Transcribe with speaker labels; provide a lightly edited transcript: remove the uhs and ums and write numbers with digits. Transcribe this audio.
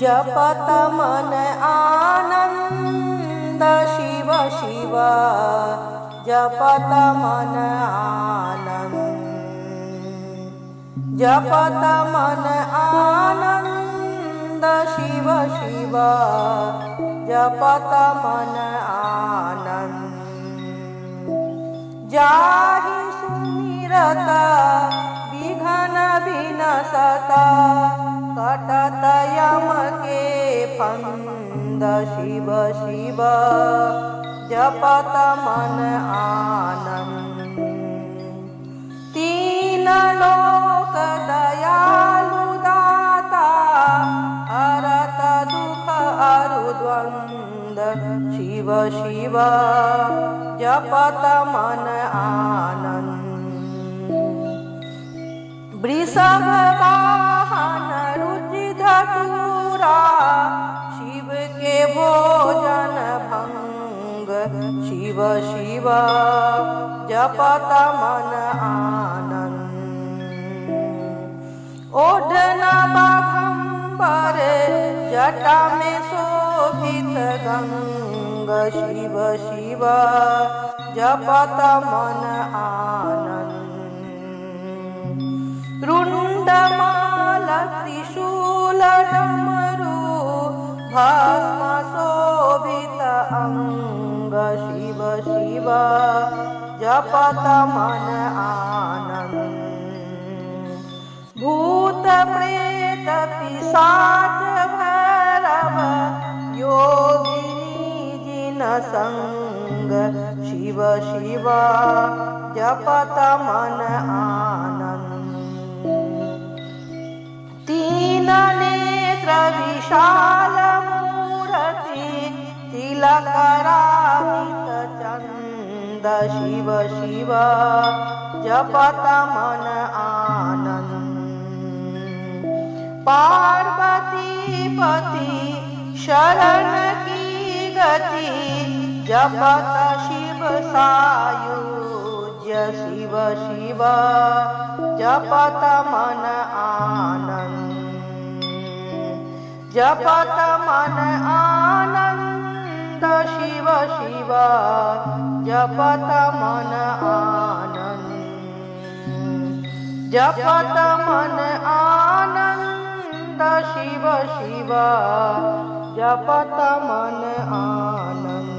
Speaker 1: जपत मन आनंद शिव शिव जपत मन आनंद जपत मन आनंद शिव शिव जपत मन आनंद जाहि सुमिरत विघ्न विनसत कटत यम के फंद शिव शिव जपत मन आनंद तीन लोक दयालु दाता हरत दुख अरु द्वंद शिव शिव जपत मन आनंद वृषभ वाहन रुचि धतूरा शिव के भोजन भंग शिव शिव जपत मन आनंद ओढ़ना बाघंबर जटा में शोभित गंग शिव शिव जपत मन आनंद रुंडमाल त्रिशूल डमरू भस्म शोभित अंग शिव शिव जपत मन आनंद भूत प्रेत पिशाच भैरव योगिनी जिन संग शिव शिव जपत मन आनंद तीन नेत्र विशाल मूर्ति तिलकरामित चंद शिव शिव जपत मन आनंद पार्वती पति शरण की गति जपत शिव सायुज्य शिव शिव जपत मन आनंद जपत मन आनंद शिव शिव जपत मन आनंद जपत मन आनंद शिव शिव जपत मन आनंद।